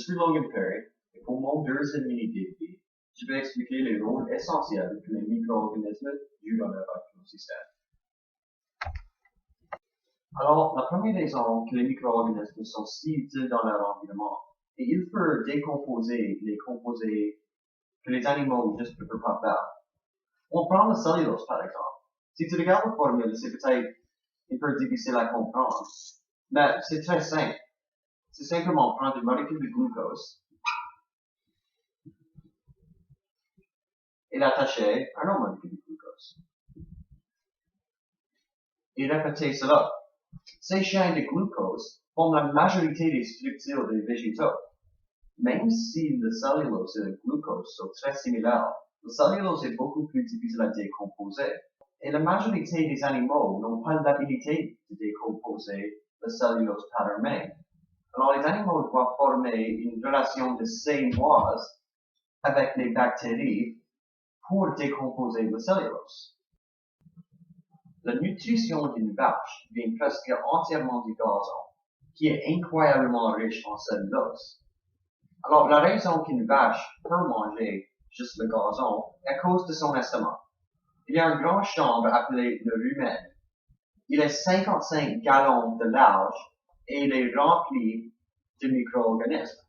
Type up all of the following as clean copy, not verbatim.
suis Logan Perry, et pour mon deuxième mini-défi, je vais expliquer les rôles essentiels que les micro-organismes jouent dans leur écosystème. Alors, la première raison que les micro-organismes sont si utiles dans leur environnement, et ils peuvent décomposer les composés que les animaux juste ne peuvent pas faire. On prend le cellulose par exemple. Si tu regardes la formule, c'est peut-être un peu difficile à comprendre, mais c'est très simple. C'est simplement prendre une molécule de glucose et l'attacher à une autre molécule de glucose. Et répéter cela. Ces chaînes de glucose forment la majorité des structures des végétaux. Même si le cellulose et le glucose sont très similaires, le cellulose est beaucoup plus difficile à décomposer. Et la majorité des animaux n'ont pas l'habilité de décomposer le cellulose par eux-mêmes. Alors les animaux doivent former une relation de sémoise avec les bactéries pour décomposer le cellulose. La nutrition d'une vache vient presque entièrement du gazon, qui est incroyablement riche en cellulose. Alors la raison qu'une vache peut manger juste le gazon est à cause de son estomac. Il y a une grande chambre appelée le rumen. Il est 55 gallons de large et il est rempli de micro-organismes.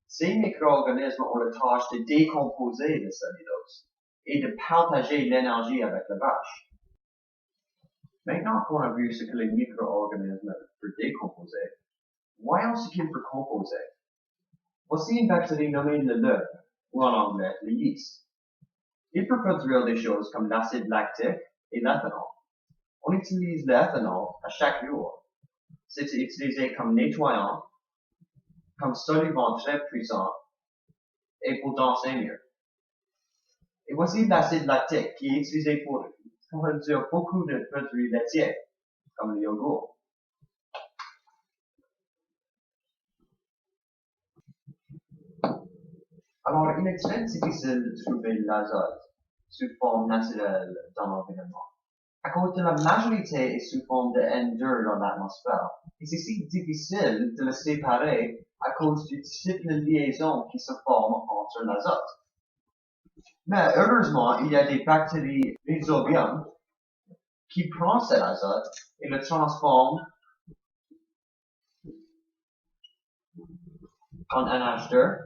Ces micro-organismes ont la tâche de décomposer le cellulose et de partager l'énergie avec la vache. Maintenant qu'on a vu ce que les micro-organismes peuvent décomposer, voyons ce qu'ils peuvent composer. Voici une bactérie nommée le levure, ou en anglais le yeast. Il peut produire des choses comme l'acide lactique et l'éthanol. On utilise l'éthanol à chaque jour. C'est utilisé comme nettoyant, comme solvant très puissant, et pour danser mieux. Et voici l'acide lactique qui est utilisé pour produire beaucoup de produits laitiers, comme le yogourt. Alors, il est très difficile de trouver l'azote sous forme naturelle dans l'environnement. À cause de la majorité est sous forme de N2 dans l'atmosphère. Et c'est si difficile de le séparer à cause du type de liaison qui se forme entre l'azote. Mais heureusement, il y a des bactéries rhizobium qui prennent cet azote et le transforment en NH2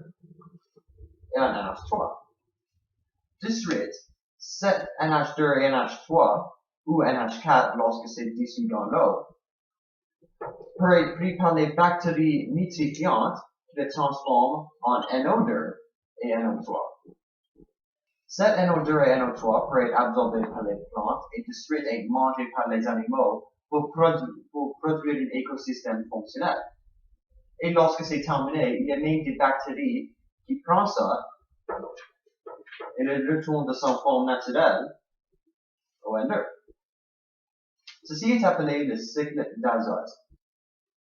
et en NH3. De suite, cet NH2 et NH3 ou NH4 lorsque c'est dissous dans l'eau, peut être pris par les bactéries nitrifiantes qui les transforment en NO2 et NO3. Cet NO2 et NO3 peut être absorbé par les plantes et de suite être mangé par les animaux pour produire un écosystème fonctionnel. Et lorsque c'est terminé, il y a même des bactéries qui prennent ça et le retournent de son forme naturelle au N2. Ceci est appelé le cycle d'azote.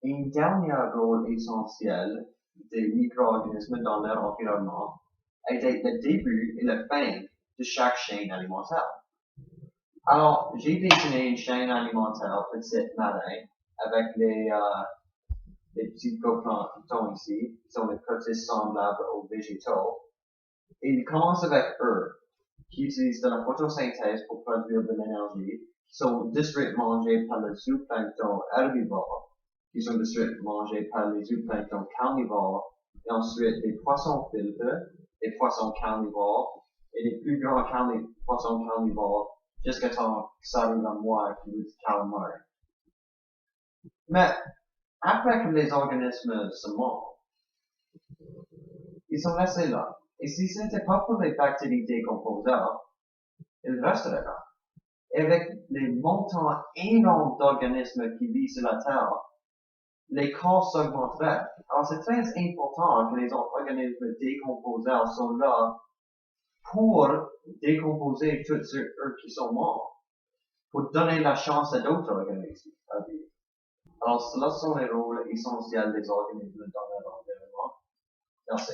Un dernier rôle essentiel des micro-organismes dans leur environnement est le début et la fin de chaque chaîne alimentaire. Alors, j'ai dessiné une chaîne alimentaire petite marin avec les petits coplanctons ici, qui sont des protistes semblables aux végétaux. Et il commence avec eux, qui utilisent de la photosynthèse pour produire de l'énergie, qui sont de suite mangés par le zooplancton herbivore, qui sont de suite mangés par les zooplanktons carnivores, et ensuite les poissons filtres, les poissons carnivores, et les plus grands poissons carnivores, jusqu'à temps que ça arrive à moi, qui est calamar. Mais, après que les organismes se mangent, ils sont restés là. Et si ce n'était pas pour les bactéries décomposeurs, ils resteraient là. Et avec les montants énormes d'organismes qui vivent sur la Terre, les cas s'augmenteraient. Alors c'est très important que les organismes décomposeurs sont là pour décomposer tous ceux qui sont morts, pour donner la chance à d'autres organismes à vivre. Alors cela sont les rôles essentiels des organismes dans leur environnement. Merci.